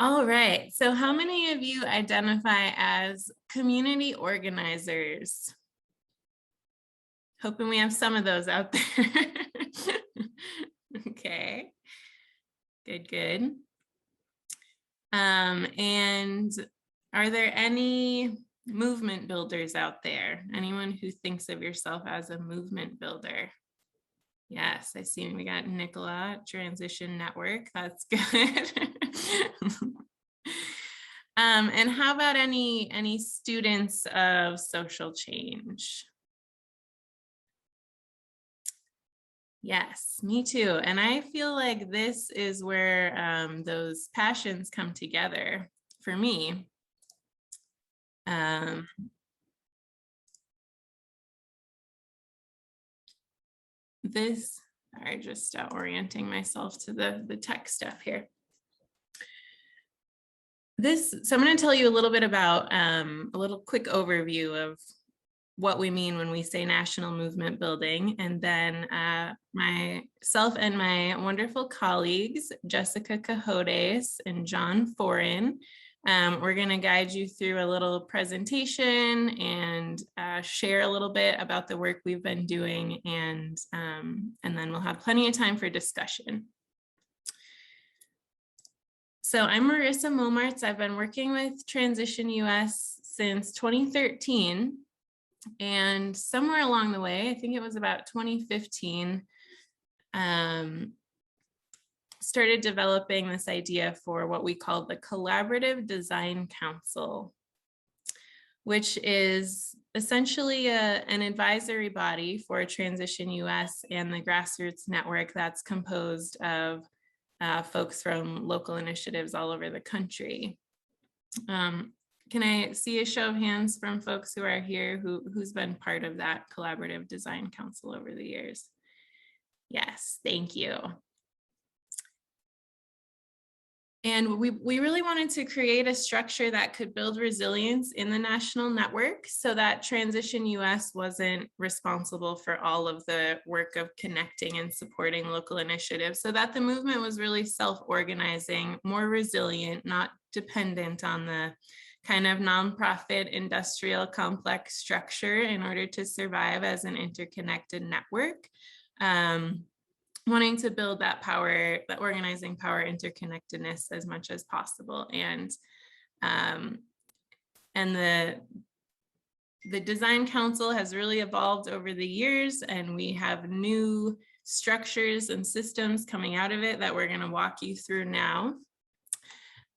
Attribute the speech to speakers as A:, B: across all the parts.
A: All right, so how many of you identify as community organizers? Hoping we have some of those out there. Okay, good. And are there any movement builders out there? Anyone who thinks of yourself as a movement builder? Yes, I see we got Nicola, Transition Network. That's good. And how about any students of social change? Yes, me too. And I feel like this is where those passions come together for me. Sorry, just orienting myself to the tech stuff here. So I'm going to tell you a little bit about a little quick overview of what we mean when we say national movement building. And then myself and my wonderful colleagues, Jessica Cohodes and John Foran, we're going to guide you through a little presentation and share a little bit about the work we've been doing, and then we'll have plenty of time for discussion. So I'm Marissa Mommaerts. I've been working with Transition US since 2013. And somewhere along the way, I think it was about 2015, started developing this idea for what we call the Collaborative Design Council, which is essentially an advisory body for Transition US and the grassroots network that's composed of folks from local initiatives all over the country. Can I see a show of hands from folks who are here who's been part of that Collaborative Design Council over the years? Yes, thank you. And we really wanted to create a structure that could build resilience in the national network so that Transition US wasn't responsible for all of the work of connecting and supporting local initiatives, so that the movement was really self-organizing, more resilient, not dependent on the kind of nonprofit industrial complex structure in order to survive as an interconnected network. Wanting to build that power, that organizing power, interconnectedness as much as possible. And the Design Council has really evolved over the years, and we have new structures and systems coming out of it that we're going to walk you through now.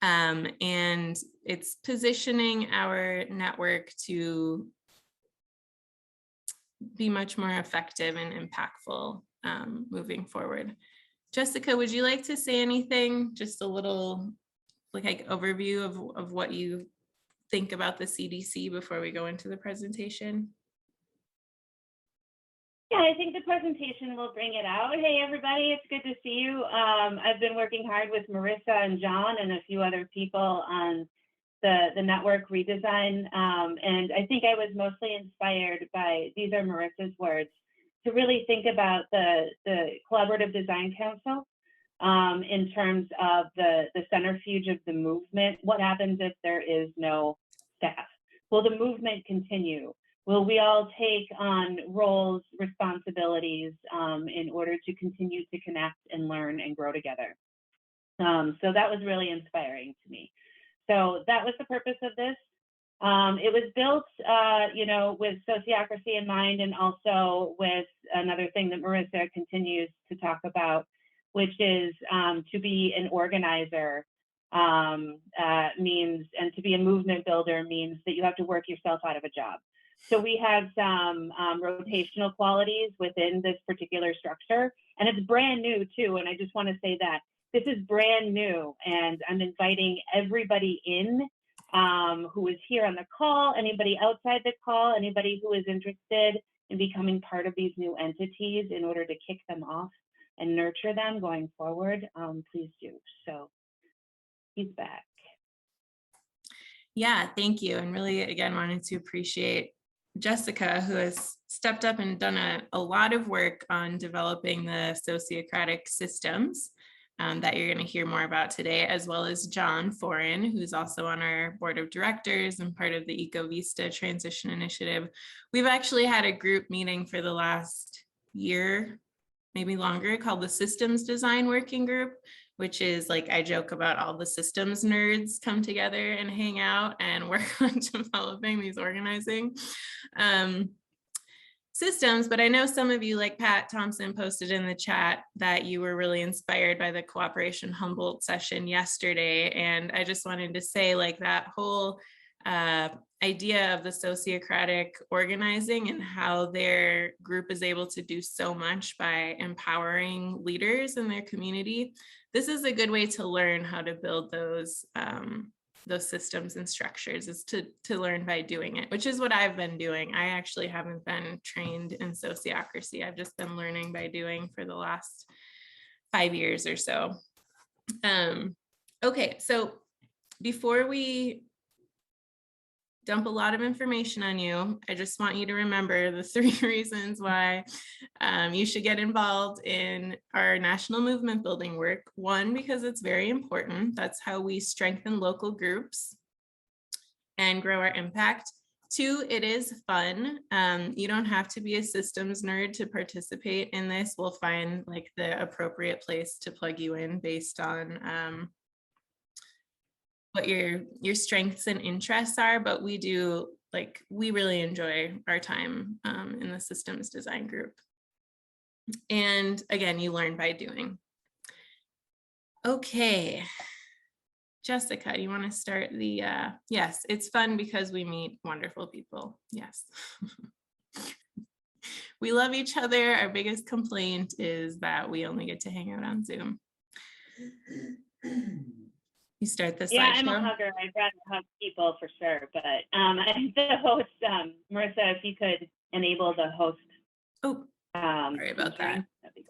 A: And it's positioning our network to be much more effective and impactful moving forward. Jessica, would you like to say anything? Just a little like overview of what you think about the CDC before we go into the presentation?
B: Yeah, I think the presentation will bring it out. Hey, everybody, it's good to see you. I've been working hard with Marissa and John and a few other people on the network redesign. And I think I was mostly inspired by, these are Marissa's words, to really think about the Collaborative Design Council in terms of the centrifuge of the movement. What happens if there is no staff? Will the movement continue? Will we all take on roles, responsibilities in order to continue to connect and learn and grow together? So that was really inspiring to me. So that was the purpose of this. It was built, with sociocracy in mind, and also with another thing that Marissa continues to talk about, which is to be an organizer means, and to be a movement builder means that you have to work yourself out of a job. So we have some rotational qualities within this particular structure, and it's brand new too. And I just want to say that this is brand new, and I'm inviting everybody in who is here on the call, anybody outside the call, anybody who is interested in becoming part of these new entities in order to kick them off and nurture them going forward, please do. So he's back.
A: Yeah, thank you. And really, again, wanted to appreciate Jessica, who has stepped up and done a lot of work on developing the sociocratic systems that you're going to hear more about today, as well as John Foran, who's also on our board of directors and part of the Eco Vista Transition Initiative. We've actually had a group meeting for the last year, maybe longer, called the Systems Design Working Group, which is like, I joke about, all the systems nerds come together and hang out and work on developing these organizing systems. But I know some of you, like Pat Thompson posted in the chat, that you were really inspired by the Cooperation Humboldt session yesterday. And I just wanted to say, like, that whole idea of the sociocratic organizing and how their group is able to do so much by empowering leaders in their community. This is a good way to learn how to build those systems and structures, is to learn by doing it, which is what I've been doing. I actually haven't been trained in sociocracy. I've just been learning by doing for the last 5 years or so. Okay, so before we dump a lot of information on you, I just want you to remember the 3 reasons why you should get involved in our national movement building work. 1, because it's very important. That's how we strengthen local groups and grow our impact. 2, it is fun. You don't have to be a systems nerd to participate in this. We'll find like the appropriate place to plug you in based on what your strengths and interests are, but we really enjoy our time in the systems design group. And again, you learn by doing. Okay, Jessica, do you want to start the, yes, it's fun because we meet wonderful people. Yes. We love each other. Our biggest complaint is that we only get to hang out on Zoom. You start the slideshow.
B: Yeah, I'm a hugger. I'd rather hug people for sure. But the host, Marissa, if you could enable the host.
A: Oh, sorry about that.
B: That'd be good.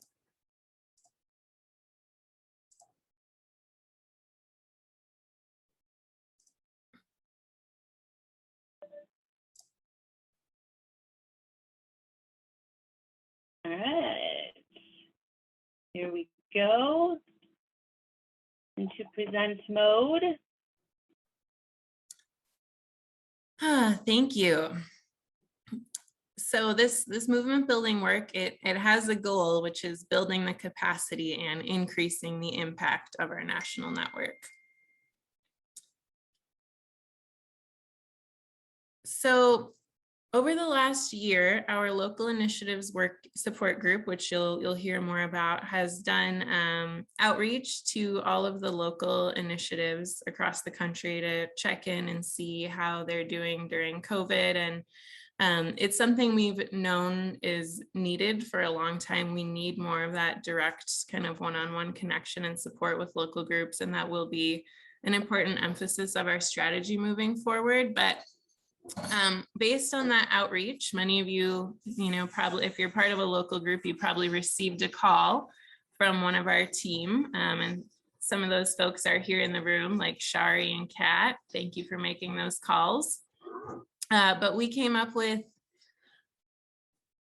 B: All right. Here we go. Into present mode.
A: Thank you. So this movement building work, it has a goal, which is building the capacity and increasing the impact of our national network. So over the last year, our local initiatives work support group, which you'll hear more about, has done outreach to all of the local initiatives across the country to check in and see how they're doing during COVID. And it's something we've known is needed for a long time. We need more of that direct kind of one-on-one connection and support with local groups, and that will be an important emphasis of our strategy moving forward. But based on that outreach, many of you, probably if you're part of a local group, you probably received a call from one of our team. And some of those folks are here in the room, like Shari and Kaat. Thank you for making those calls. But we came up with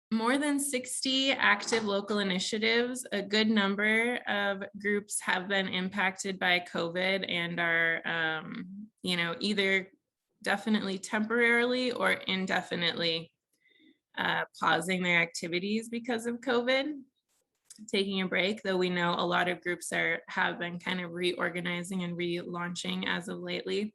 A: more than 60 active local initiatives. A good number of groups have been impacted by COVID and are, either definitely temporarily or indefinitely pausing their activities because of COVID, taking a break, though we know a lot of groups have been kind of reorganizing and relaunching as of lately.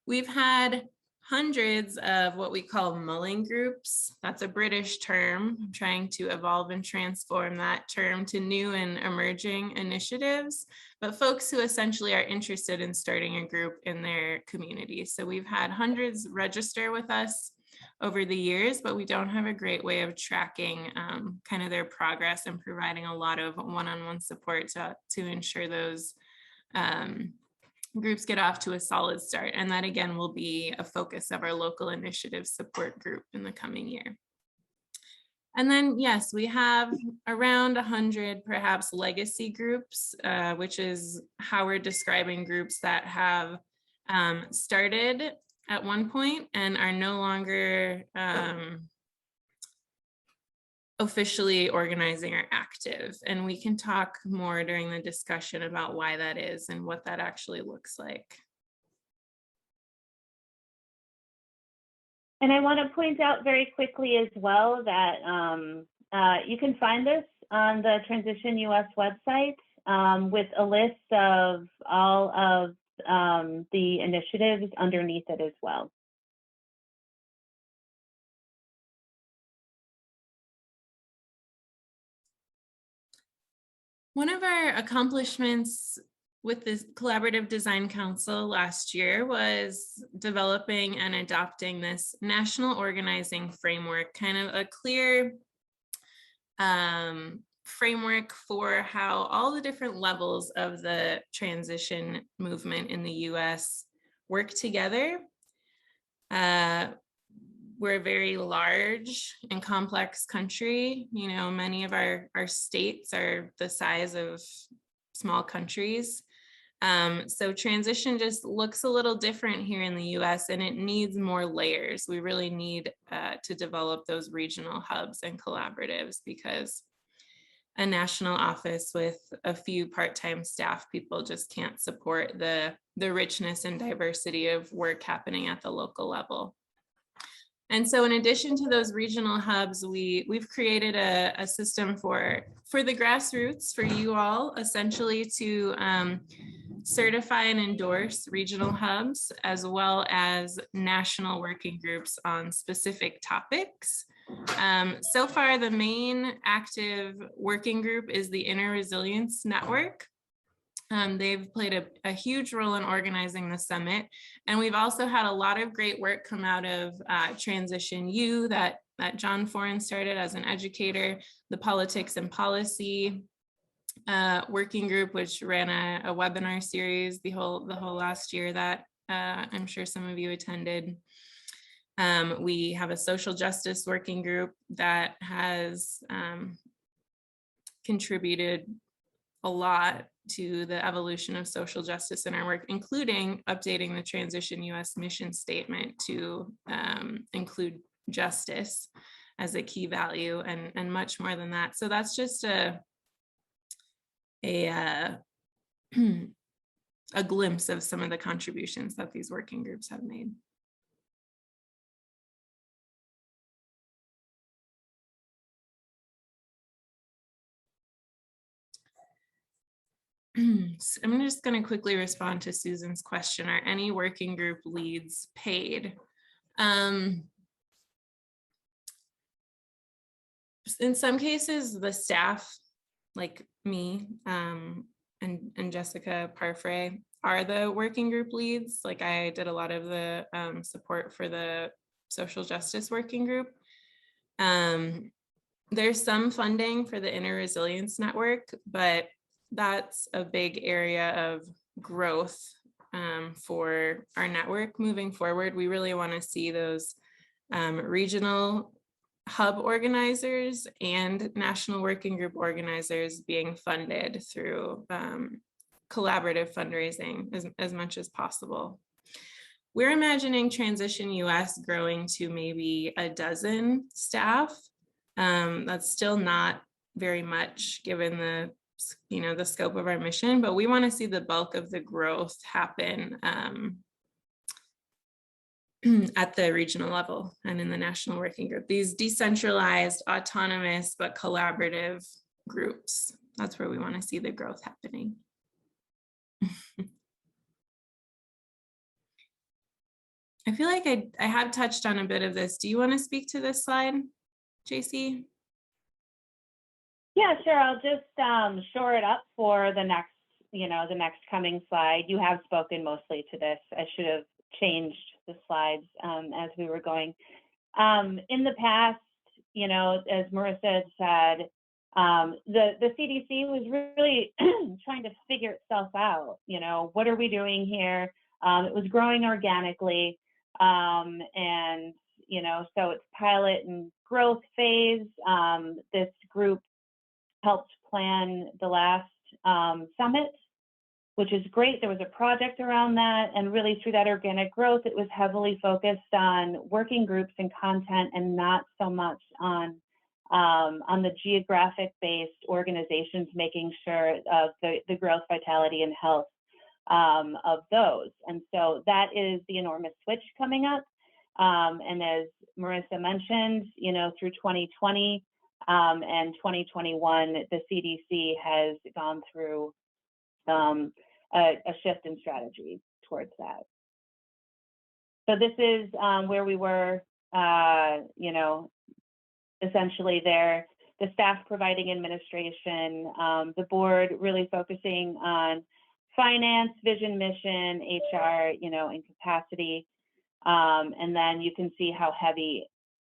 A: We've had hundreds of what we call mulling groups. That's a British term. I'm trying to evolve and transform that term to new and emerging initiatives, but folks who essentially are interested in starting a group in their community. So we've had hundreds register with us over the years, but we don't have a great way of tracking kind of their progress and providing a lot of one-on-one support to ensure those groups get off to a solid start. And that again will be a focus of our local initiative support group in the coming year. And then, yes, we have around 100 perhaps legacy groups, which is how we're describing groups that have started at one point and are no longer officially organizing or active. And we can talk more during the discussion about why that is and what that actually looks like.
B: And I want to point out very quickly as well that you can find this on the Transition US website with a list of all of the initiatives underneath it as well.
A: One of our accomplishments with this Collaborative Design Council last year was developing and adopting this national organizing framework, kind of a clear framework for how all the different levels of the transition movement in the US work together. We're a very large and complex country. You know, many of our states are the size of small countries. So transition just looks a little different here in the US, and it needs more layers. We really need to develop those regional hubs and collaboratives, because a national office with a few part-time staff people just can't support the richness and diversity of work happening at the local level. And so in addition to those regional hubs, we've created a system for the grassroots, for you all, essentially to certify and endorse regional hubs, as well as national working groups on specific topics. So far, the main active working group is the Inner Resilience Network. They've played a huge role in organizing the summit. And we've also had a lot of great work come out of Transition U that John Foran started as an educator, the Politics and Policy working group, which ran a webinar series the whole last year that I'm sure some of you attended. We have a social justice working group that has contributed a lot to the evolution of social justice in our work, including updating the Transition US mission statement to include justice as a key value, and much more than that. So that's just a glimpse of some of the contributions that these working groups have made. So I'm just going to quickly respond to Susan's question. Are any working group leads paid? In some cases, the staff, like me and Jessica Parfrey, are the working group leads. Like, I did a lot of the support for the social justice working group. There's some funding for the Inner Resilience Network, but that's a big area of growth for our network moving forward. We really want to see those regional hub organizers and national working group organizers being funded through collaborative fundraising as much as possible. We're imagining Transition US growing to maybe a dozen staff. That's still not very much given the scope of our mission, but we want to see the bulk of the growth happen at the regional level and in the national working group. These decentralized, autonomous, but collaborative groups, that's where we want to see the growth happening. I feel like I have touched on a bit of this. Do you want to speak to this slide, JC?
B: Yeah, sure. I'll just shore it up for the next, the next coming slide. You have spoken mostly to this. I should have changed the slides as we were going. In the past, as Marissa had said, the CDC was really trying to figure itself out. What are we doing here? It was growing organically, and so it's pilot and growth phase. This group helped plan the last summit, which is great. There was a project around that, and really through that organic growth, it was heavily focused on working groups and content, and not so much on on the geographic-based organizations, making sure of the growth, vitality, and health of those. And so that is the enormous switch coming up. And as Marissa mentioned, you know, through 2020 and 2021, the CDC has gone through a shift in strategy towards that. So this is where we were, you know, essentially there, the staff providing administration, the board really focusing on finance, vision, mission, HR, you know, and capacity. And then you can see how heavy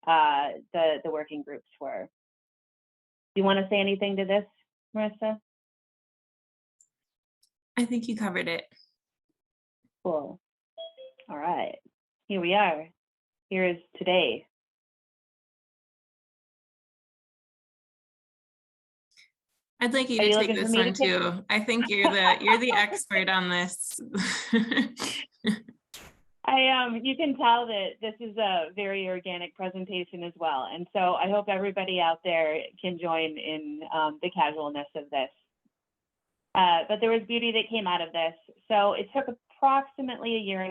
B: the working groups were. Do you want to say anything to this, Marissa?
A: I think you covered it.
B: Cool. All right, here we are. Here is today.
A: I'd like you to take this one too. I think you're the expert on this.
B: You can tell that this is a very organic presentation as well. And so I hope everybody out there can join in the casualness of this. But there was beauty that came out of this. So it took approximately 1.5 years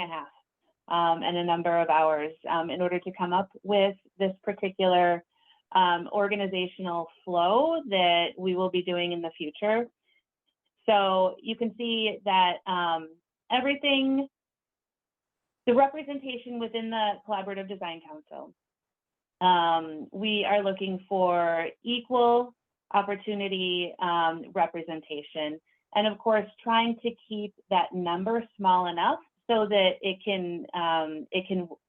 B: and a number of hours in order to come up with this particular organizational flow that we will be doing in the future. So you can see that everything, the representation within the Collaborative Design Council, we are looking for equal opportunity representation, and of course trying to keep that number small enough so that it can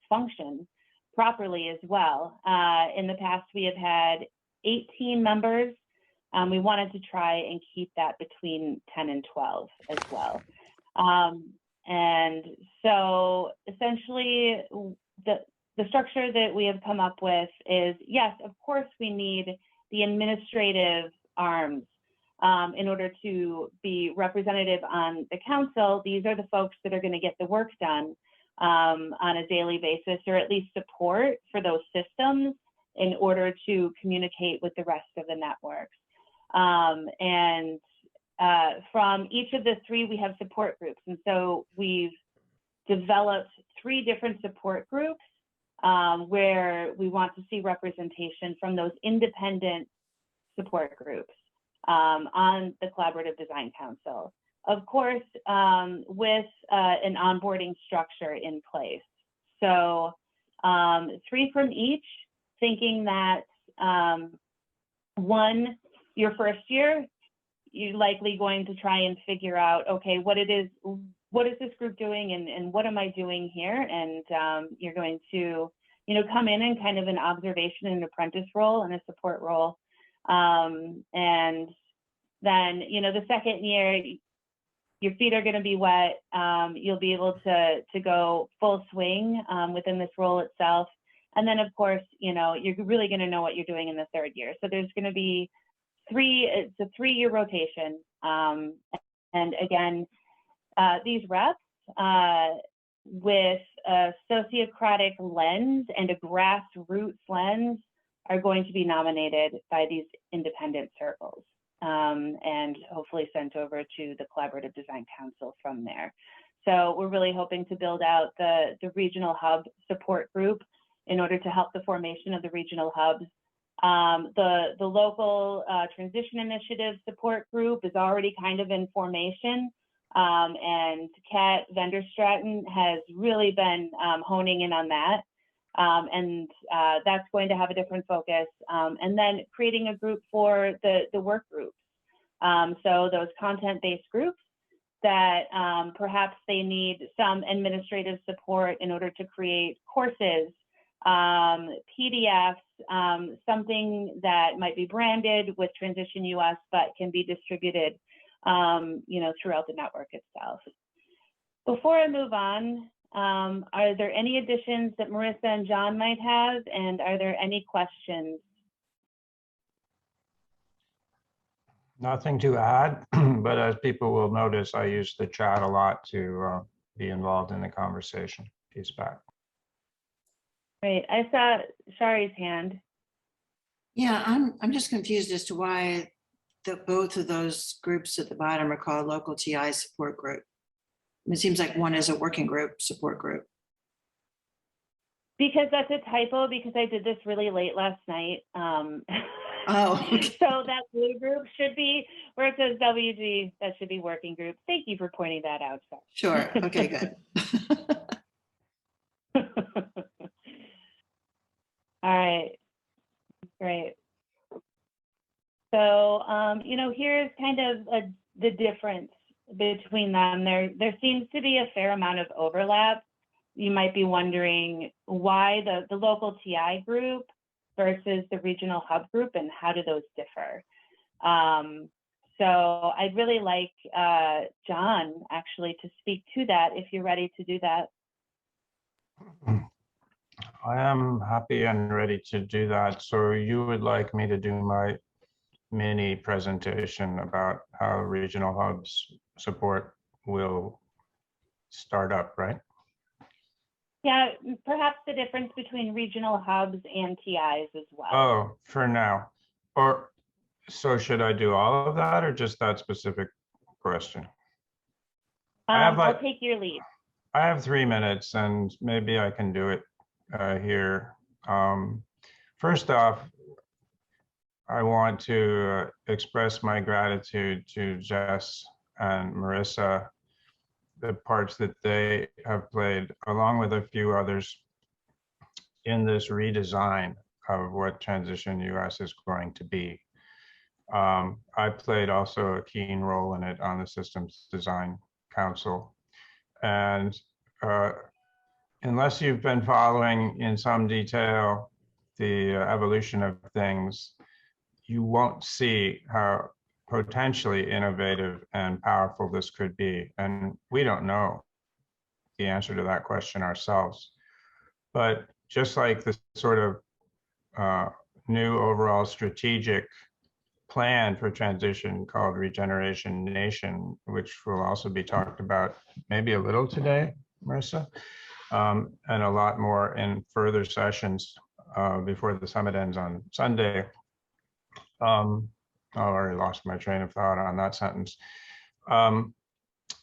B: function properly as well. In the past, we have had 18 members. We wanted to try and keep that between 10 and 12 as well. And so essentially the structure that we have come up with is, yes, of course we need the administrative arms in order to be representative on the council. These are the folks that are going to get the work done on a daily basis, or at least support for those systems in order to communicate with the rest of the networks. And from each of the three, we have support groups. And so we've developed 3 different support groups where we want to see representation from those independent support groups on the Collaborative Design Council. Of course, with an onboarding structure in place. So 3 from each, thinking that 1, your first year, you're likely going to try and figure out, okay, what is this group doing and what am I doing here? And you're going to, you know, come in kind of an observation and apprentice role and a support role. And then, you know, the second year, your feet are going to be wet. You'll be able to go full swing within this role itself. And then, of course, you know, you're really going to know what you're doing in the 3rd year. So there's going to be it's a 3-year rotation. And again, these reps with a sociocratic lens and a grassroots lens are going to be nominated by these independent circles. And hopefully sent over to the Collaborative Design Council from there. So we're really hoping to build out the regional hub support group in order to help the formation of the regional hubs. The local transition initiative support group is already kind of in formation. And Kaat, Vander, Straeten has really been honing in on that. And that's going to have a different focus. And then creating a group for the work groups. So those content-based groups that perhaps they need some administrative support in order to create courses, PDFs, something that might be branded with Transition US, but can be distributed, you know, throughout the network itself. Before I move on, are there any additions that Marissa and John might have? And are there any questions?
C: Nothing to add, but as people will notice, I use the chat a lot to be involved in the conversation. Peace back.
B: Great. I saw Shari's hand.
D: Yeah, I'm just confused as to why both of those groups at the bottom are called local TI support group. It seems like one is a working group, support group.
B: Because that's a typo, because I did this really late last night.
D: Oh, okay.
B: So that blue group should be, where it says WG, that should be working group. Thank you for pointing that out, Scott.
D: Sure. Okay, good.
B: All right, great. So, here's kind of the difference between them. There seems to be a fair amount of overlap. You might be wondering why the local TI group versus the regional hub group, and how do those differ? So I'd really like John actually to speak to that if you're ready to do that.
C: I am happy and ready to do that. So you would like me to do my mini presentation about how regional hubs support will start up, right?
B: Yeah, perhaps the difference between regional hubs and TIs as well.
C: Oh, for now. Or so should I do all of that or just that specific question?
B: I'll take your lead.
C: I have 3 minutes and maybe I can do it here. First off, I want to express my gratitude to Jess and Marissa, the parts that they have played, along with a few others, in this redesign of what Transition US is going to be. I played also a keen role in it on the Systems Design Council. And unless you've been following in some detail the evolution of things, you won't see how potentially innovative and powerful this could be. And we don't know the answer to that question ourselves. But just like the sort of new overall strategic plan for transition called Regeneration Nation, which will also be talked about maybe a little today, Marissa, and a lot more in further sessions before the summit ends on Sunday. I already lost my train of thought on that sentence.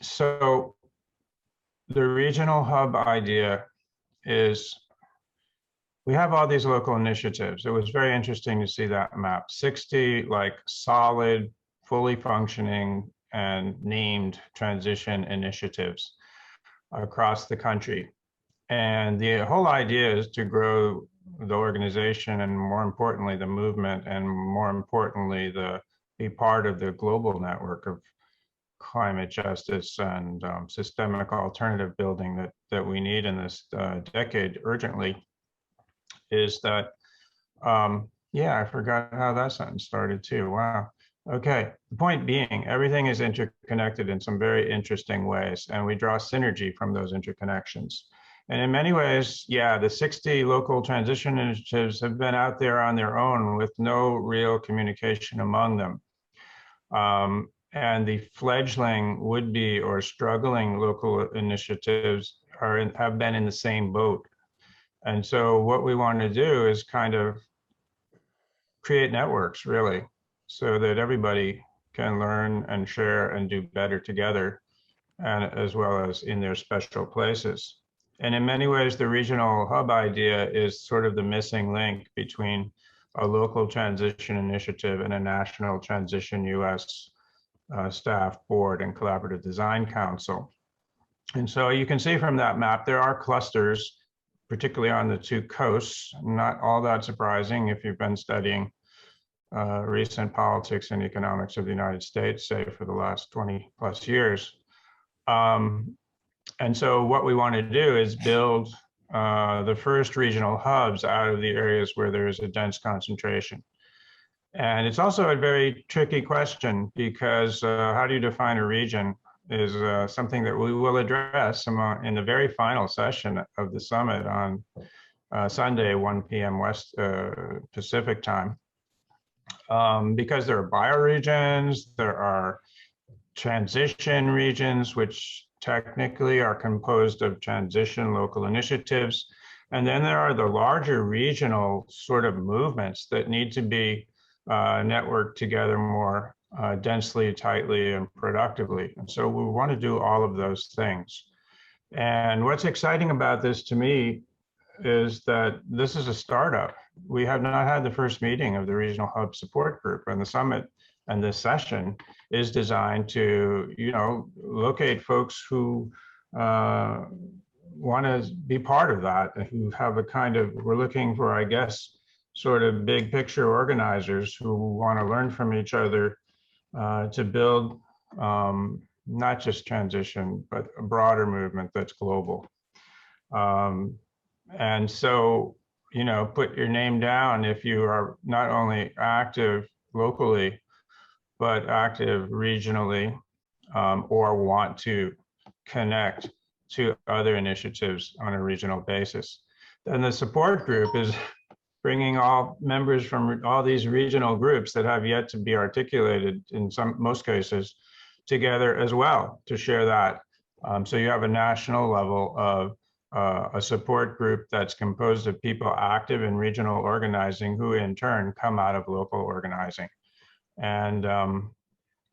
C: So the regional hub idea is, we have all these local initiatives. It was very interesting to see that map, 60 like solid, fully functioning and named transition initiatives across the country. And the whole idea is to grow the organization and, more importantly, the movement, and more importantly, be part of the global network of climate justice and systemic alternative building that we need in this decade urgently. Is that, yeah, I forgot how that sentence started too. Wow. Okay, the point being, everything is interconnected in some very interesting ways, and we draw synergy from those interconnections. And in many ways, yeah, the 60 local transition initiatives have been out there on their own with no real communication among them. And the fledgling would-be or struggling local initiatives have been in the same boat. And so what we want to do is kind of create networks, really, so that everybody can learn and share and do better together, and as well as in their special places. And in many ways, the regional hub idea is sort of the missing link between a local transition initiative and a national transition US staff board and collaborative design council. And so you can see from that map, there are clusters, particularly on the two coasts, not all that surprising if you've been studying recent politics and economics of the United States, say for the last 20 plus years. And so what we want to do is build the first regional hubs out of the areas where there is a dense concentration. And it's also a very tricky question, because how do you define a region is something that we will address in the very final session of the summit on Sunday, 1 p.m. West Pacific time. Because there are bioregions, there are transition regions, which technically are composed of transition local initiatives. And then there are the larger regional sort of movements that need to be networked together more densely, tightly, and productively. And so we want to do all of those things. And what's exciting about this to me is that this is a startup. We have not had the first meeting of the Regional Hub Support Group, and the summit and this session is designed to, locate folks who want to be part of that, who have a kind of, we're looking for, I guess, sort of big picture organizers who want to learn from each other to build not just transition, but a broader movement that's global. And so, put your name down if you are not only active locally, but active regionally, or want to connect to other initiatives on a regional basis. Then the support group is bringing all members from all these regional groups that have yet to be articulated in most cases together as well to share that. So you have a national level of a support group that's composed of people active in regional organizing who in turn come out of local organizing. And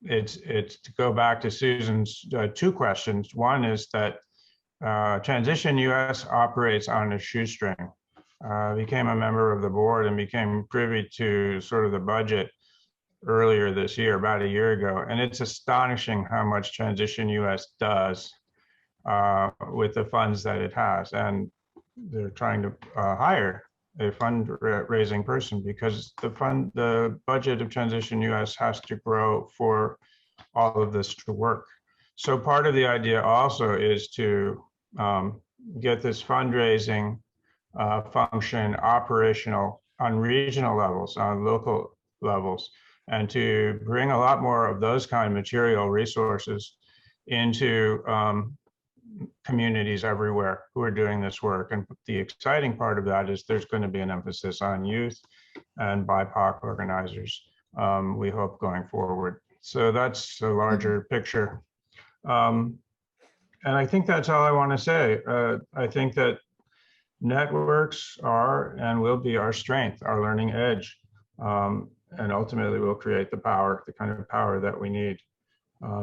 C: it's to go back to Susan's two questions. One is that Transition US operates on a shoestring. Became a member of the board and became privy to sort of the budget earlier this year, about a year ago. And it's astonishing how much Transition US does with the funds that it has. And they're trying to hire a fundraising person because the budget of Transition US has to grow for all of this to work. So part of the idea also is to get this fundraising function operational on regional levels, on local levels, and to bring a lot more of those kind of material resources into communities everywhere who are doing this work. And the exciting part of that is there's going to be an emphasis on youth and BIPOC organizers, we hope, going forward. So that's a larger picture. And I think that's all I want to say. I think that networks are and will be our strength, our learning edge, and ultimately will create the power, the kind of power that we need,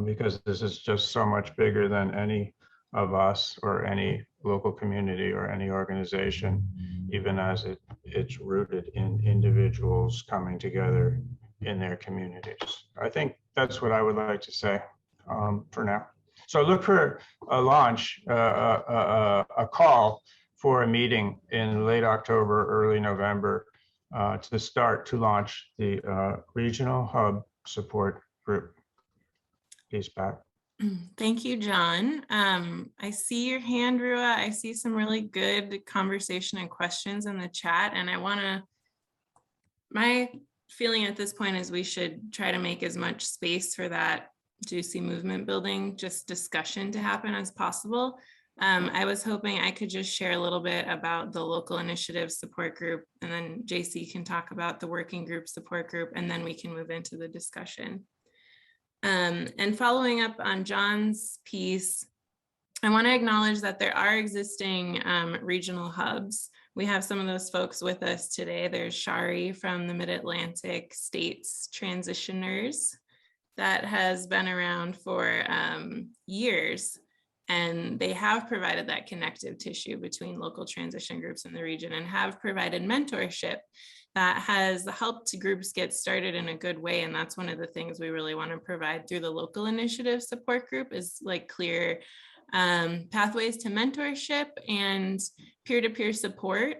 C: because this is just so much bigger than any of us or any local community or any organization, even as it's rooted in individuals coming together in their communities. I think that's what I would like to say for now. So look for a launch, a call for a meeting in late October, early November to start to launch the Regional Hub Support Group. Peace back.
A: Thank you, John. I see your hand, Rua. I see some really good conversation and questions in the chat. And my feeling at this point is we should try to make as much space for that juicy movement building, just discussion to happen as possible. I was hoping I could just share a little bit about the local initiative support group, and then JC can talk about the working group support group, and then we can move into the discussion. And following up on John's piece, I want to acknowledge that there are existing regional hubs. We have some of those folks with us today. There's Shari from the Mid-Atlantic States Transitioners that has been around for years, and they have provided that connective tissue between local transition groups in the region and have provided mentorship that has helped groups get started in a good way. And that's one of the things we really want to provide through the local initiative support group is like clear pathways to mentorship and peer-to-peer support.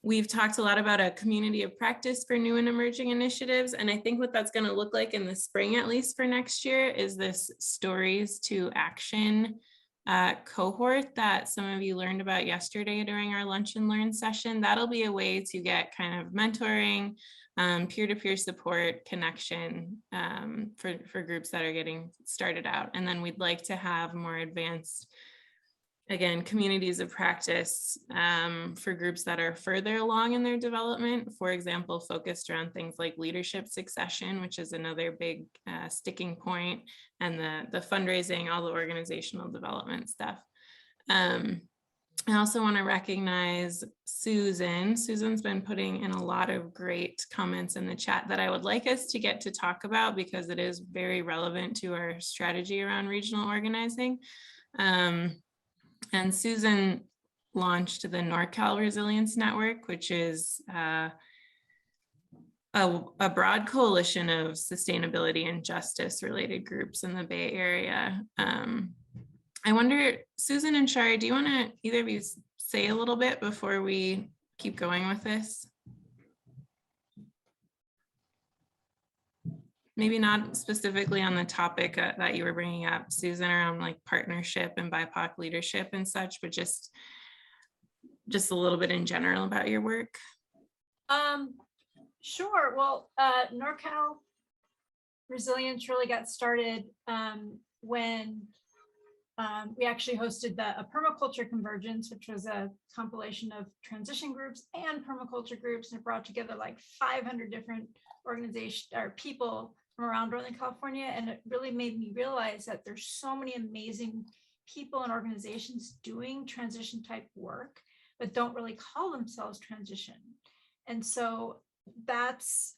A: We've talked a lot about a community of practice for new and emerging initiatives. And I think what that's going to look like in the spring, at least for next year, is this Stories to Action cohort that some of you learned about yesterday during our Lunch and Learn session. That'll be a way to get kind of mentoring, peer-to-peer support, connection for groups that are getting started out. And then we'd like to have more advanced, again, communities of practice for groups that are further along in their development, for example, focused around things like leadership succession, which is another big sticking point, and the fundraising, all the organizational development stuff. I also want to recognize Susan. Susan's been putting in a lot of great comments in the chat that I would like us to get to talk about because it is very relevant to our strategy around regional organizing. And Susan launched the NorCal Resilience Network, which is a broad coalition of sustainability and justice related groups in the Bay Area. I wonder, Susan and Shari, do you want to either of you say a little bit before we keep going with this? Maybe not specifically on the topic that you were bringing up, Susan, around like partnership and BIPOC leadership and such, but just a little bit in general about your work.
E: Sure. Well, NorCal Resilience really got started when we actually hosted a permaculture convergence, which was a compilation of transition groups and permaculture groups, and it brought together like 500 different organizations or people from around Northern California. And it really made me realize that there's so many amazing people and organizations doing transition type work, but don't really call themselves transition. And so that's,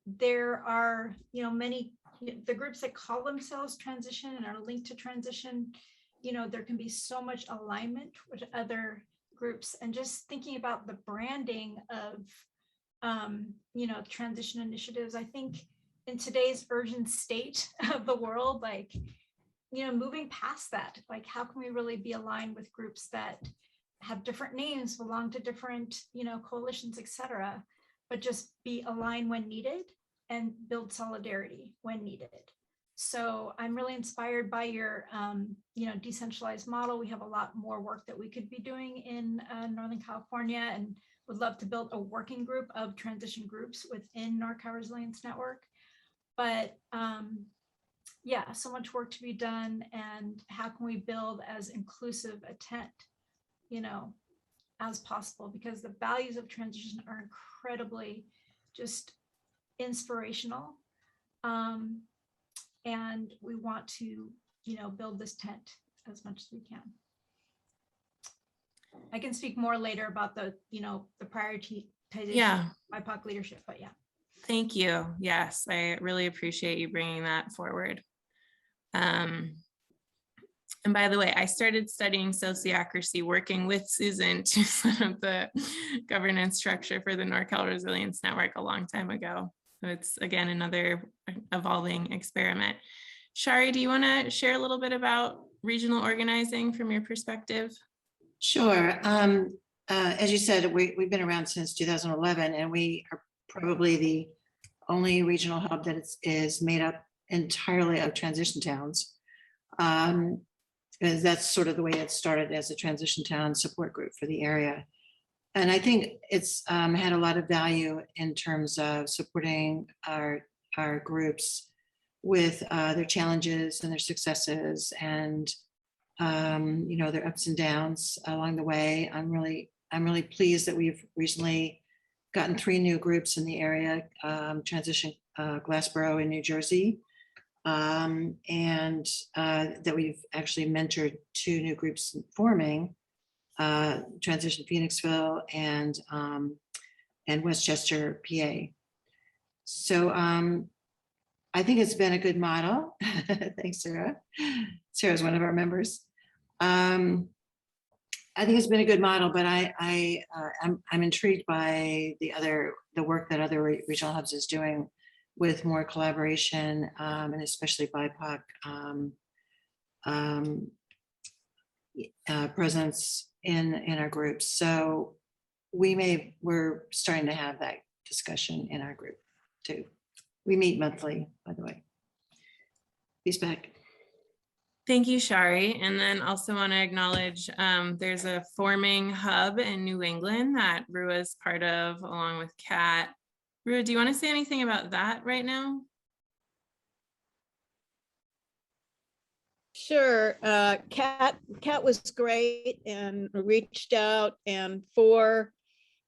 E: there are, many, the groups that call themselves transition and are linked to transition, there can be so much alignment with other groups. And just thinking about the branding of, transition initiatives, I think in today's urgent state of the world, like, moving past that, like, how can we really be aligned with groups that have different names, belong to different, coalitions, et cetera, but just be aligned when needed and build solidarity when needed. So I'm really inspired by your, decentralized model. We have a lot more work that we could be doing in Northern California, and would love to build a working group of transition groups within NorCal Resilience Network. But yeah, so much work to be done, and how can we build as inclusive a tent, as possible, because the values of transition are incredibly just inspirational. And we want to, build this tent as much as we can. I can speak more later about the, the prioritization of BIPOC leadership, but yeah.
A: Thank you. Yes, I really appreciate you bringing that forward. And by the way, I started studying sociocracy working with Susan to set up the governance structure for the NorCal Resilience Network a long time ago. So it's, again, another evolving experiment. Shari, do you want to share a little bit about regional organizing from your perspective?
D: Sure. As you said, we've been around since 2011, and we are probably the only regional hub that is made up entirely of transition towns. That's sort of the way it started, as a transition town support group for the area. And I think it's had a lot of value in terms of supporting our groups with their challenges and their successes, and their ups and downs along the way. I'm really pleased that we've recently gotten 3 new groups in the area, Transition Glassboro in New Jersey, and that we've actually mentored 2 new groups forming, Transition Phoenixville and Westchester, PA. So I think it's been a good model. Thanks, Sarah. Sarah's one of our members. I think it's been a good model, but I'm intrigued by the work that other regional hubs is doing with more collaboration, and especially BIPOC presence in our groups. So we're starting to have that discussion in our group too. We meet monthly, by the way. Peace back.
A: Thank you, Shari. And then also want to acknowledge there's a forming hub in New England that Rua is part of, along with Kaat. Rua, do you want to say anything about that right now?
F: Sure. Kaat was great and reached out, and for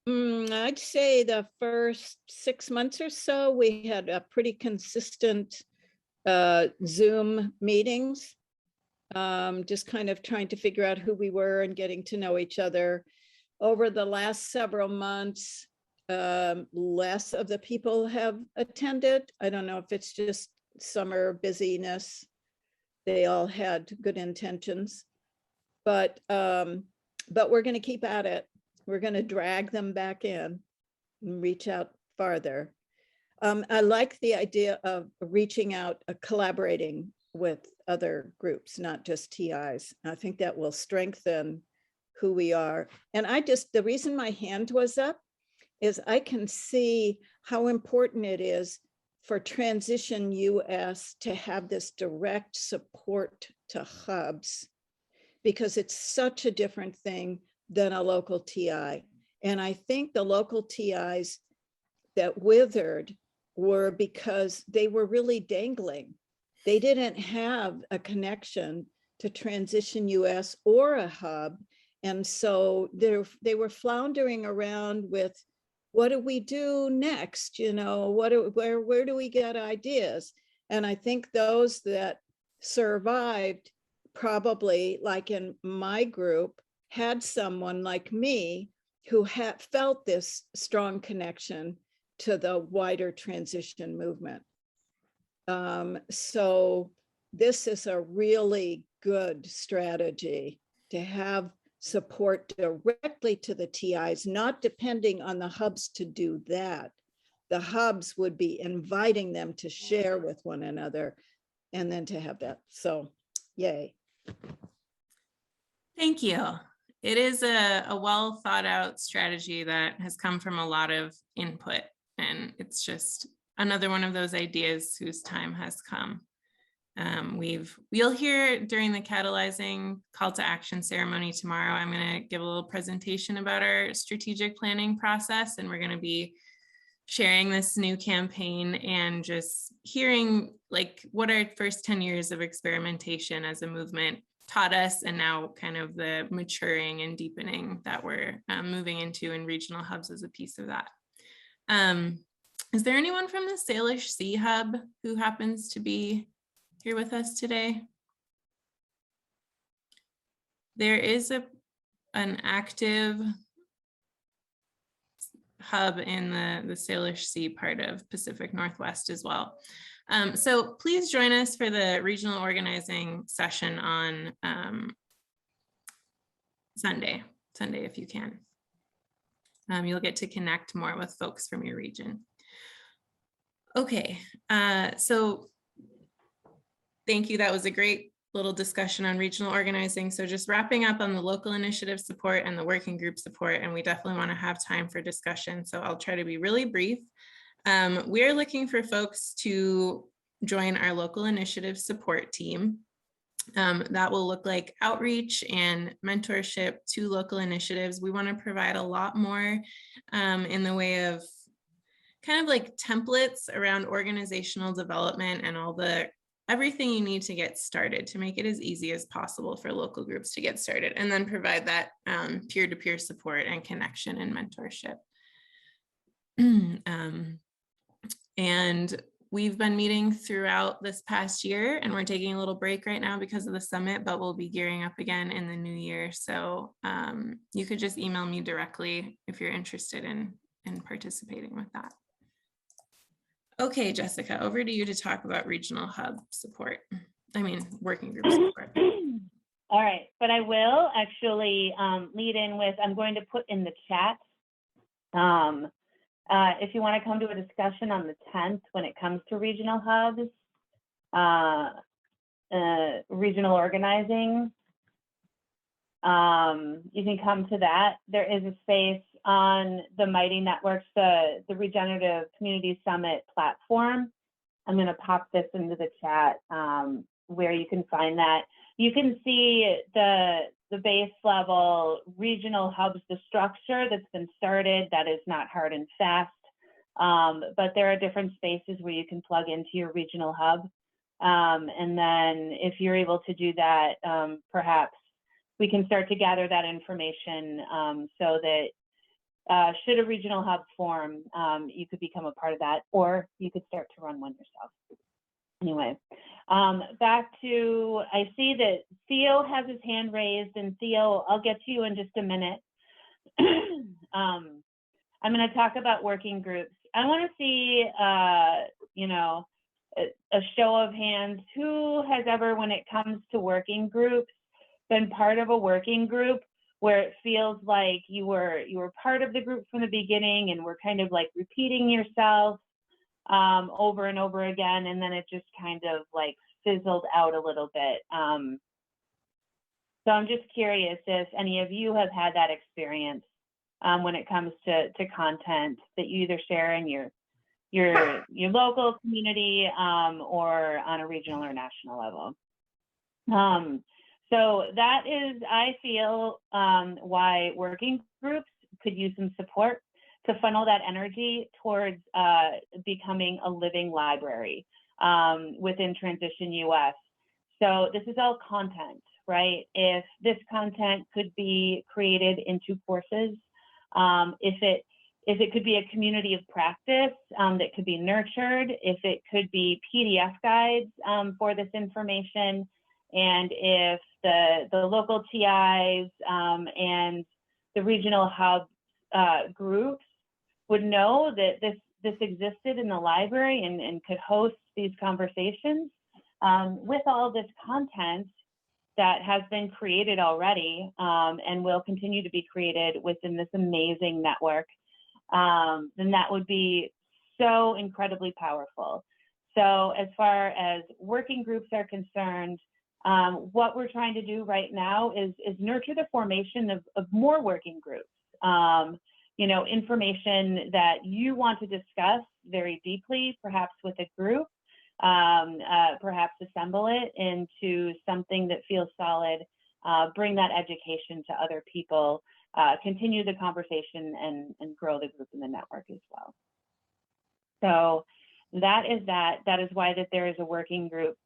F: I'd say the first 6 months or so, we had a pretty consistent Zoom meetings. just kind of trying to figure out who we were and getting to know each other. Over the last several months, less of the people have attended. I don't know if it's just summer busyness. They all had good intentions, but we're going to keep at it. We're going to drag them back in and reach out farther. I like the idea of reaching out, collaborating with other groups, not just TIs. I think that will strengthen who we are. And the reason my hand was up is I can see how important it is for Transition US to have this direct support to hubs, because it's such a different thing than a local TI. And I think the local TIs that withered were because they were really dangling. They didn't have a connection to Transition US or a hub. And so they were floundering around with, what do we do next? You know, where do we get ideas? And I think those that survived, probably like in my group, had someone like me who had felt this strong connection to the wider transition movement. So this is a really good strategy to have support directly to the TIs, not depending on the hubs to do that. The hubs would be inviting them to share with one another and then to have that. So yay.
A: Thank you. It is a well thought out strategy that has come from a lot of input, and it's just another one of those ideas whose time has come. We'll hear during the catalyzing call to action ceremony tomorrow. I'm going to give a little presentation about our strategic planning process, and we're going to be sharing this new campaign and just hearing like what our first 10 years of experimentation as a movement taught us, and now kind of the maturing and deepening that we're moving into, and regional hubs as a piece of that. Is there anyone from the Salish Sea Hub who happens to be here with us today? There is an active hub in the Salish Sea part of Pacific Northwest as well. So please join us for the regional organizing session on Sunday if you can. You'll get to connect more with folks from your region. Okay, so thank you. That was a great little discussion on regional organizing. So just wrapping up on the local initiative support and the working group support, and we definitely want to have time for discussion. So I'll try to be really brief. We're looking for folks to join our local initiative support team. That will look like outreach and mentorship to local initiatives. We want to provide a lot more in the way of kind of like templates around organizational development and everything you need to get started, to make it as easy as possible for local groups to get started, and then provide that peer-to-peer support and connection and mentorship. And we've been meeting throughout this past year, and we're taking a little break right now because of the summit, but we'll be gearing up again in the new year. So you could just email me directly if you're interested in participating with that. Okay, Jessica, over to you to talk about regional hub support. Working group support.
B: All right, but I will actually lead in with, I'm going to put in the chat. If you want to come to a discussion on the 10th when it comes to regional hubs, regional organizing, you can come to that. There is a space on the Mighty Networks, the Regenerative Community Summit platform. I'm going to pop this into the chat where you can find that. You can see the base level regional hubs, the structure that's been started. That is not hard and fast, but there are different spaces where you can plug into your regional hub. And then if you're able to do that, perhaps we can start to gather that information so that should a regional hub form, you could become a part of that, or you could start to run one yourself. Anyway, back to, I see that Theo has his hand raised, and Theo, I'll get to you in just a minute. I'm going to talk about working groups. I want to see, you know, a show of hands. Who has ever, when it comes to working groups, been part of a working group where it feels like you were part of the group from the beginning and were kind of like repeating yourself over and over again, and then it just kind of like fizzled out a little bit. So I'm just curious if any of you have had that experience when it comes to content that you either share in your local community or on a regional or national level. So that is, I feel, why working groups could use some support to funnel that energy towards becoming a living library within Transition US. So this is all content, right? If this content could be created into courses, if it could be a community of practice that could be nurtured, if it could be PDF guides for this information, and if the local TIs and the regional hub groups would know that this existed in the library and could host these conversations with all this content that has been created already and will continue to be created within this amazing network, then that would be so incredibly powerful. So as far as working groups are concerned, what we're trying to do right now is nurture the formation of more working groups. You know, information that you want to discuss very deeply, perhaps with a group, perhaps assemble it into something that feels solid, bring that education to other people, continue the conversation and grow the group in the network as well. So that is why that there is a working group.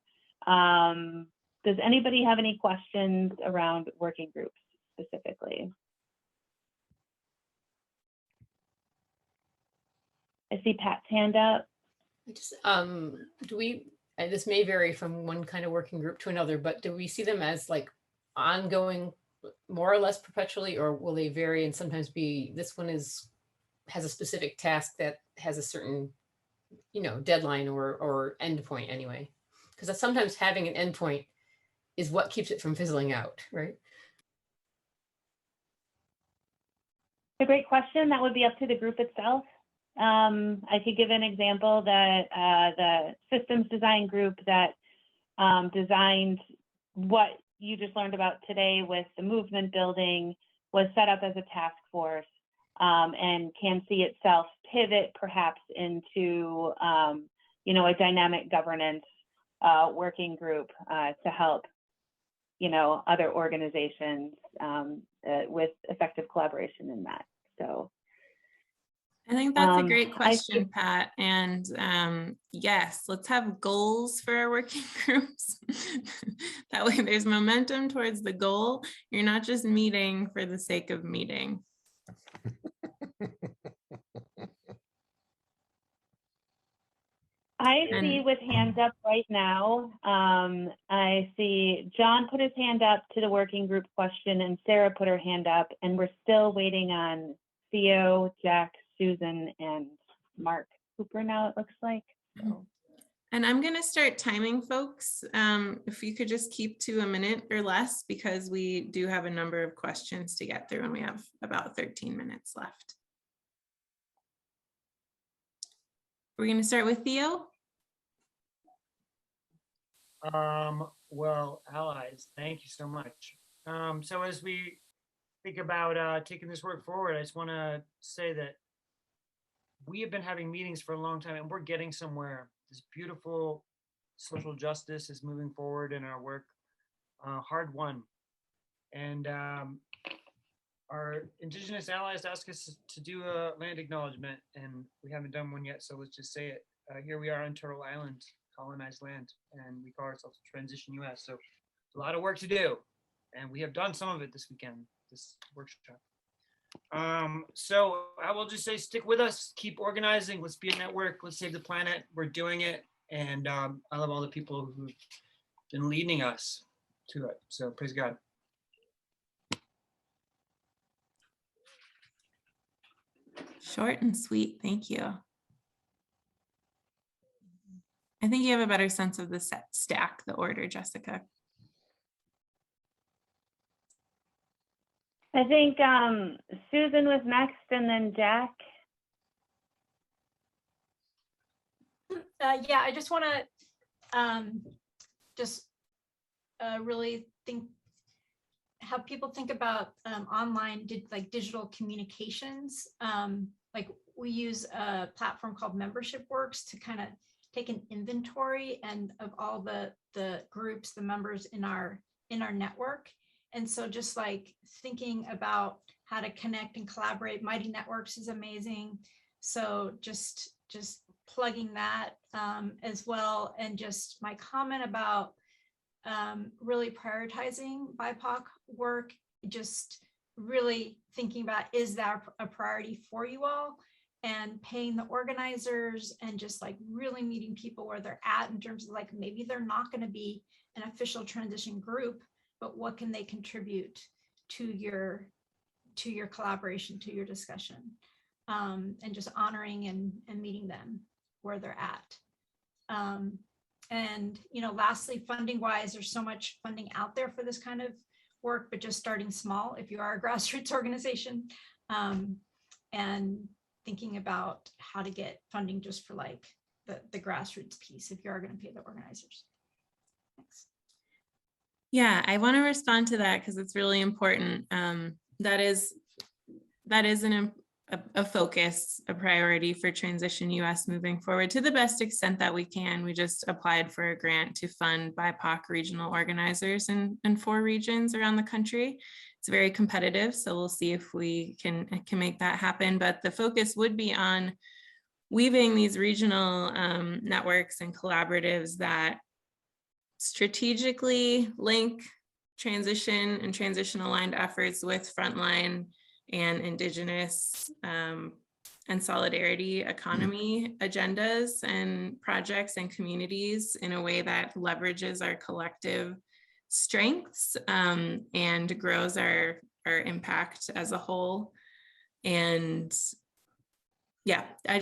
B: Does anybody have any questions around working groups specifically? I see Pat's hand up.
G: Just, this may vary from one kind of working group to another, but do we see them as like ongoing more or less perpetually, or will they vary and sometimes be, this one has a specific task that has a certain, you know, deadline or endpoint anyway? Because sometimes having an endpoint is what keeps it from fizzling out, right?
B: A great question. That would be up to the group itself. I could give an example that the systems design group that designed what you just learned about today with the movement building was set up as a task force and can see itself pivot perhaps into you know, a dynamic governance working group to help, you know, other organizations with effective collaboration in that. So
A: I think that's a great question, Pat. And yes, let's have goals for our working groups. That way there's momentum towards the goal. You're not just meeting for the sake of meeting.
B: I see with hands up right now, I see John put his hand up to the working group question and Sarah put her hand up, and we're still waiting on Theo, Jack, Susan, and Mark Cooper now, it looks like. So.
A: And I'm going to start timing folks. If you could just keep to a minute or less, because we do have a number of questions to get through and we have about 13 minutes left. We're going to start with Theo.
H: Well, allies, thank you so much. So as we think about taking this work forward, I just want to say that we have been having meetings for a long time and we're getting somewhere. This beautiful social justice is moving forward in our work, hard won. And our Indigenous allies asked us to do a land acknowledgement, and we haven't done one yet, so let's just say it. Here we are on Turtle Island, colonized land, and we call ourselves Transition US. So a lot of work to do, and we have done some of it this weekend, this workshop. So I will just say, stick with us, keep organizing, let's be a network, let's save the planet. We're doing it. And I love all the people who've been leading us to it. So praise God.
A: Short and sweet. Thank you. I think you have a better sense of the stack, the order, Jessica.
B: I think Susan was next, and then Jack.
E: Yeah, I just want to really have people think about online digital communications. Like we use a platform called Membership Works to kind of take an inventory and of all the groups, the members in our network. And so just like thinking about how to connect and collaborate, Mighty Networks is amazing. So just plugging that as well. And just my comment about really prioritizing BIPOC work, just really thinking about, is that a priority for you all? And paying the organizers and just like really meeting people where they're at in terms of like, maybe they're not going to be an official transition group, but what can they contribute to your collaboration, to your discussion, and just honoring and meeting them where they're at. And, you know, lastly, funding wise, there's so much funding out there for this kind of work, but just starting small if you are a grassroots organization, and thinking about how to get funding just for like the grassroots piece if you are going to pay the organizers. Thanks.
A: Yeah, I want to respond to that because it's really important. That is a focus, a priority for Transition US moving forward to the best extent that we can. We just applied for a grant to fund BIPOC regional organizers in 4 regions around the country. It's very competitive, so we'll see if we can make that happen. But the focus would be on weaving these regional networks and collaboratives that strategically link transition and transition aligned efforts with frontline and Indigenous and solidarity economy agendas and projects and communities in a way that leverages our collective strengths and grows our impact as a whole. And yeah, I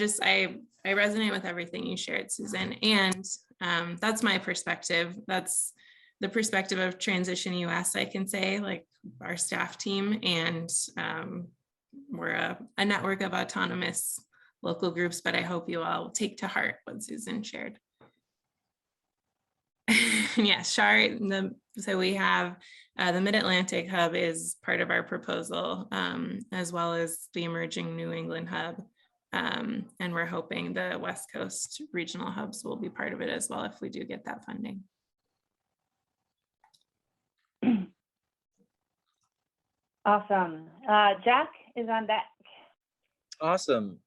A: resonate with everything you shared, Susan. And that's my perspective. That's the perspective of Transition US, I can say, like our staff team, and we're a network of autonomous local groups, but I hope you all take to heart what Susan shared. Yes, so we have the Mid-Atlantic Hub is part of our proposal, as well as the emerging New England Hub. And we're hoping the West Coast regional hubs will be part of it as well if we do get that funding.
B: Awesome. Jack is on deck.
I: Awesome.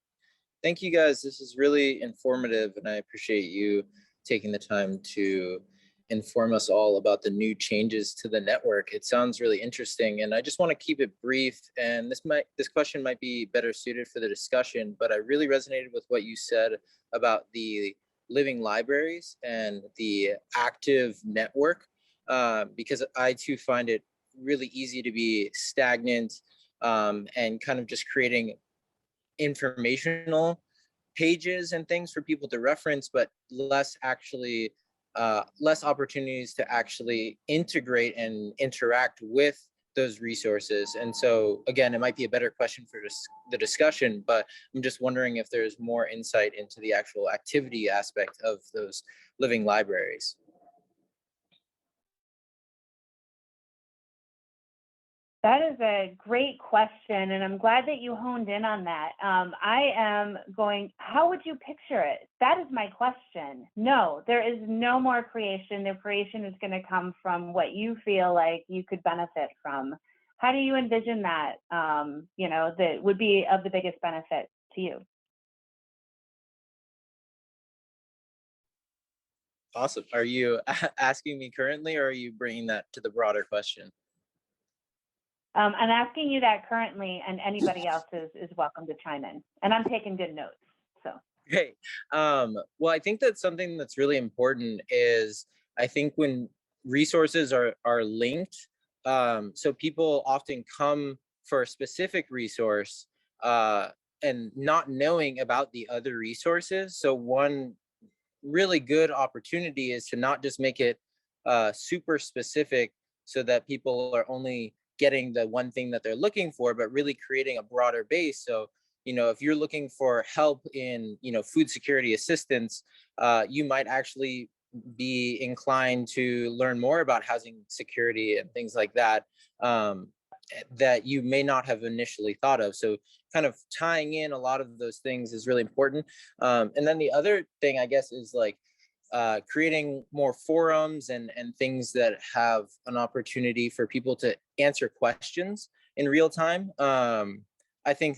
I: Thank you guys. This is really informative, and I appreciate you taking the time to inform us all about the new changes to the network. It sounds really interesting, and I just want to keep it brief. And this question might be better suited for the discussion, but I really resonated with what you said about the living libraries and the active network, because I too find it really easy to be stagnant and kind of just creating informational pages and things for people to reference, but less opportunities to actually integrate and interact with those resources. And so again, it might be a better question for the discussion, but I'm just wondering if there's more insight into the actual activity aspect of those living libraries.
B: That is a great question, and I'm glad that you honed in on that. How would you picture it? That is my question. No, there is no more creation. The creation is going to come from what you feel like you could benefit from. How do you envision that, that would be of the biggest benefit to you?
I: Awesome. Are you asking me currently, or are you bringing that to the broader question?
B: I'm asking you that currently, and anybody else is welcome to chime in. And I'm taking good notes. So
I: Great. Well, I think that something that's really important is, I think when resources are linked, so people often come for a specific resource and not knowing about the other resources. So one really good opportunity is to not just make it super specific so that people are only getting the one thing that they're looking for, but really creating a broader base. So, you know, if you're looking for help in, you know, food security assistance, you might actually be inclined to learn more about housing security and things like that, that you may not have initially thought of. So kind of tying in a lot of those things is really important. And then the other thing, I guess, is like creating more forums and things that have an opportunity for people to answer questions in real time. I think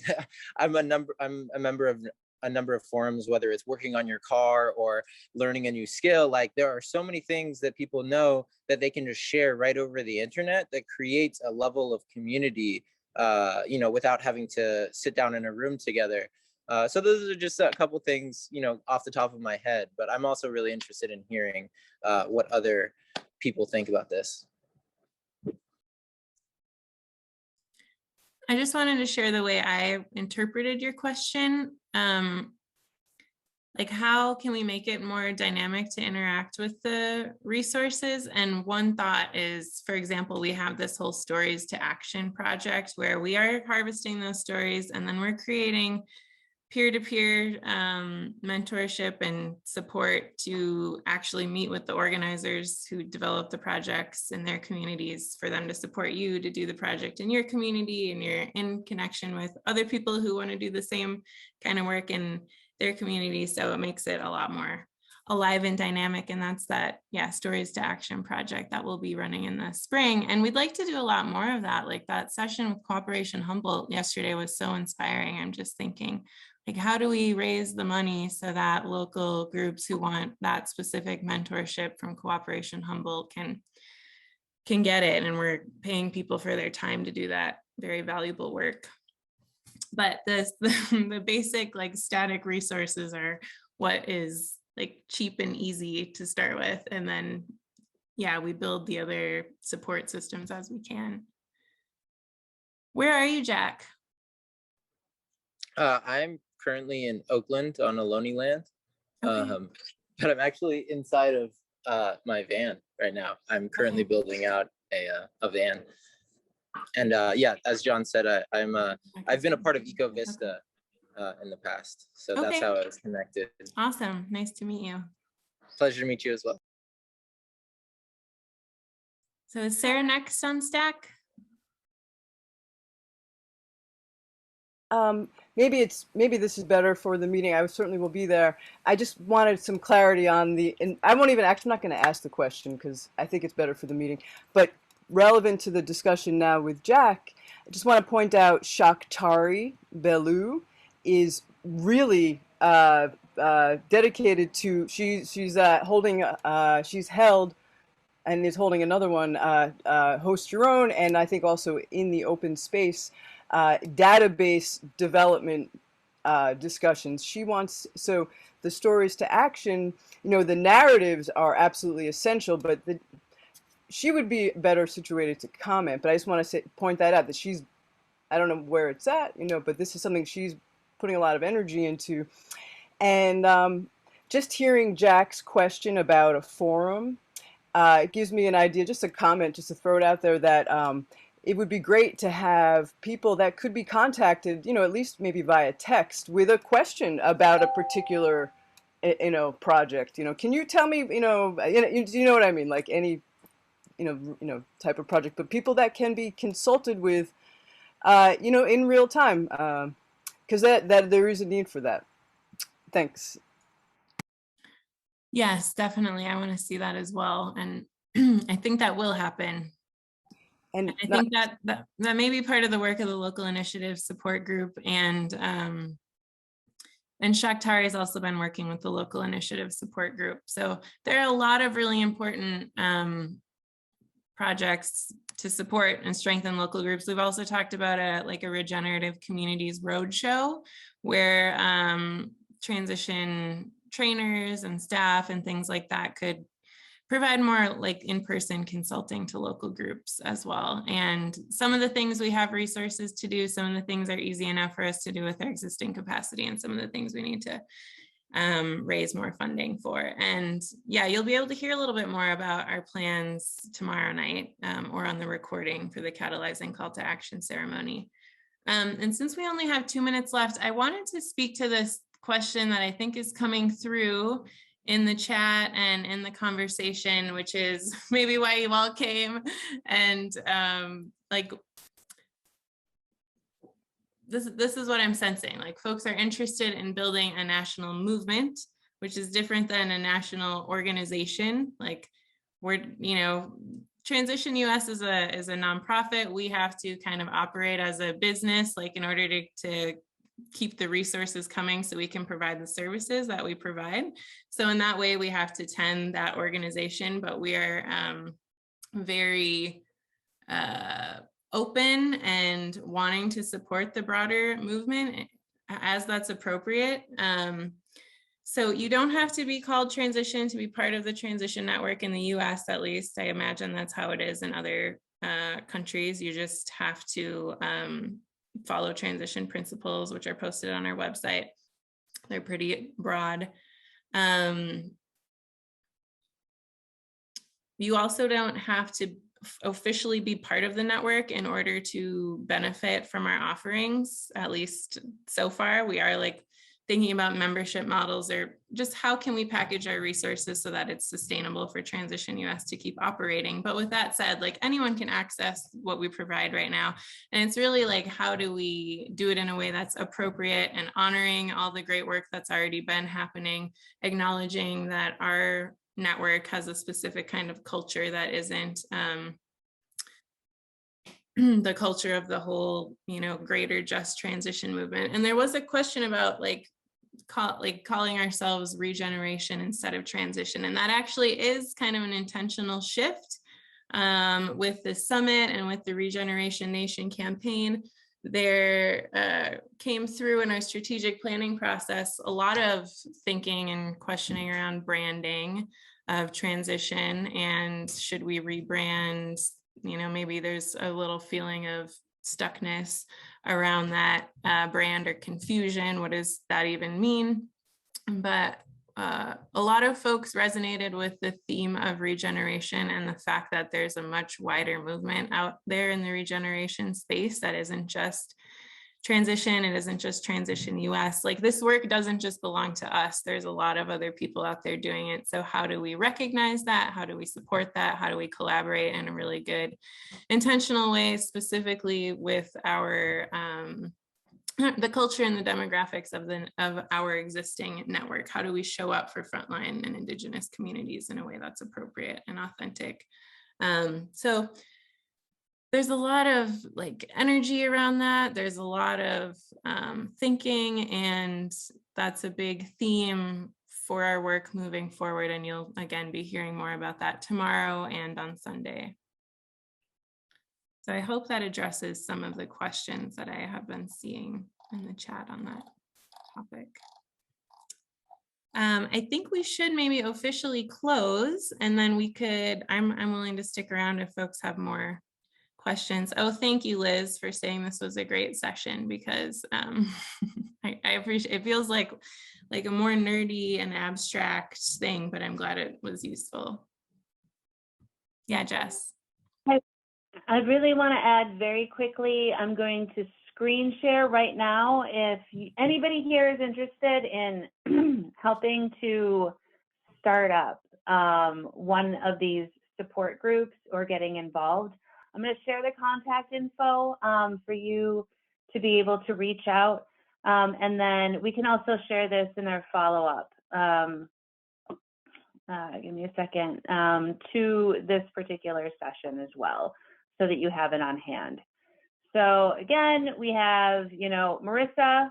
I: I'm a member of a number of forums, whether it's working on your car or learning a new skill. Like, there are so many things that people know that they can just share right over the internet that creates a level of community, you know, without having to sit down in a room together. So those are just a couple things, you know, off the top of my head, but I'm also really interested in hearing what other people think about this.
A: I just wanted to share the way I interpreted your question. Like, how can we make it more dynamic to interact with the resources? And one thought is, for example, we have this whole Stories to Action project where we are harvesting those stories, and then we're creating peer-to-peer mentorship and support to actually meet with the organizers who develop the projects in their communities, for them to support you to do the project in your community, and you're in connection with other people who want to do the same kind of work in their community. So it makes it a lot more alive and dynamic. And that's that, yeah, Stories to Action project that will be running in the spring. And we'd like to do a lot more of that. Like, that session with Cooperation Humboldt yesterday was so inspiring. I'm just thinking, like, how do we raise the money so that local groups who want that specific mentorship from Cooperation Humboldt can get it? And we're paying people for their time to do that very valuable work. But the basic, like, static resources are what is like cheap and easy to start with. And then, yeah, we build the other support systems as we can. Where are you, Jack?
I: I'm currently in Oakland on Ohlone land,
A: Okay.
I: but I'm actually inside of my van right now. I'm currently building out a van. And yeah, as John said, I've been a part of Eco Vista in the past. So that's how I was connected.
A: Awesome. Nice to meet you.
I: Pleasure to meet you as well.
A: So is Sarah next on Stack?
J: Maybe this is better for the meeting. I certainly will be there. I just wanted some clarity on and I won't even I'm not going to ask the question because I think it's better for the meeting, but relevant to the discussion now with Jack, I just want to point out Shakhtari Belu is really dedicated to, she's held and is holding another one, Host Your Own, and I think also in the open space database development discussions. She wants, so the Stories to Action, you know, the narratives are absolutely essential, but she would be better situated to comment, but I just want to point that out, that she's, I don't know where it's at, you know, but this is something she's putting a lot of energy into. And just hearing Jack's question about a forum, it gives me an idea, just a comment, just to throw it out there, that it would be great to have people that could be contacted, you know, at least maybe via text with a question about a particular, you know, project. You know, can you tell me, you know what I mean? Like any, you know, type of project, but people that can be consulted with, you know, in real time, because that there is a need for that. Thanks.
A: Yes, definitely. I want to see that as well. And I think that will happen. And I think that may be part of the work of the local initiative support group. And Shakhtari has also been working with the local initiative support group. So there are a lot of really important projects to support and strengthen local groups. We've also talked about a regenerative communities roadshow, where transition trainers and staff and things like that could provide more like in-person consulting to local groups as well. And some of the things we have resources to do, some of the things are easy enough for us to do with our existing capacity, and some of the things we need to raise more funding for. And yeah, you'll be able to hear a little bit more about our plans tomorrow night or on the recording for the catalyzing call to action ceremony. And since we only have 2 minutes left, I wanted to speak to this question that I think is coming through in the chat and in the conversation, which is maybe why you all came. And like, this is what I'm sensing. Like, folks are interested in building a national movement, which is different than a national organization. Like, we're, you know, Transition US is a nonprofit. We have to kind of operate as a business, like in order to keep the resources coming so we can provide the services that we provide. So in that way, we have to tend that organization, but we are very open and wanting to support the broader movement as that's appropriate. So you don't have to be called Transition to be part of the Transition Network in the US, at least. I imagine that's how it is in other countries. You just have to follow transition principles, which are posted on our website. They're pretty broad. You also don't have to officially be part of the network in order to benefit from our offerings. At least so far, we are like thinking about membership models, or just how can we package our resources so that it's sustainable for Transition US to keep operating. But with that said, like, anyone can access what we provide right now. And it's really like, how do we do it in a way that's appropriate and honoring all the great work that's already been happening, acknowledging that our network has a specific kind of culture that isn't the culture of the whole, you know, greater just transition movement. And there was a question about calling ourselves regeneration instead of transition. And that actually is kind of an intentional shift with the summit and with the Regeneration Nation campaign. There came through in our strategic planning process a lot of thinking and questioning around branding of transition, and should we rebrand? You know, maybe there's a little feeling of stuckness around that brand, or confusion. What does that even mean? But a lot of folks resonated with the theme of regeneration and the fact that there's a much wider movement out there in the regeneration space that isn't just transition. It isn't just Transition US. Like, this work doesn't just belong to us. There's a lot of other people out there doing it. So how do we recognize that? How do we support that? How do we collaborate in a really good, intentional way, specifically with our the culture and the demographics of our existing network? How do we show up for frontline and Indigenous communities in a way that's appropriate and authentic? So there's a lot of like energy around that. There's a lot of thinking, and that's a big theme for our work moving forward. And you'll again be hearing more about that tomorrow and on Sunday. So I hope that addresses some of the questions that I have been seeing in the chat on that topic. I think we should maybe officially close, and then we could, I'm willing to stick around if folks have more questions. Oh, thank you, Liz, for saying this was a great session, because I appreciate it. Feels like a more nerdy and abstract thing, but I'm glad it was useful. Yeah, Jess.
B: I really want to add very quickly, I'm going to screen share right now. If anybody here is interested in helping to start up one of these support groups or getting involved, I'm going to share the contact info for you to be able to reach out. And then we can also share this in our follow-up. Give me a second, to this particular session as well, so that you have it on hand. So again, we have, you know, Marissa,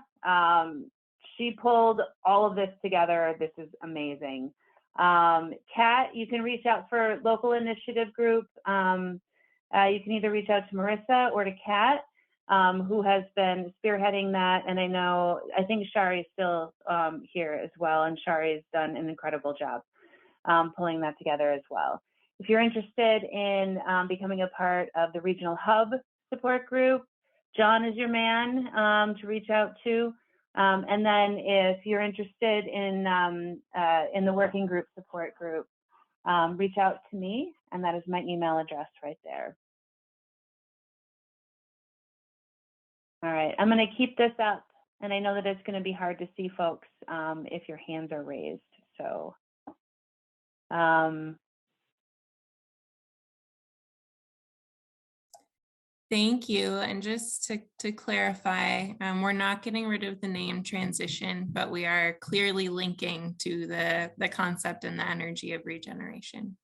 B: she pulled all of this together. This is amazing. Kaat, you can reach out for local initiative group. You can either reach out to Marissa or to Kaat. who has been spearheading that. And I think Shari's still here as well, and Shari's done an incredible job pulling that together as well. If you're interested in becoming a part of the Regional Hub support group, John is your man to reach out to. And then if you're interested in the working group support group, reach out to me, and that is my email address right there. All right, I'm going to keep this up, and I know that it's going to be hard to see folks if your hands are raised. So
A: thank you. And just to clarify, we're not getting rid of the name transition, but we are clearly linking to the concept and the energy of regeneration.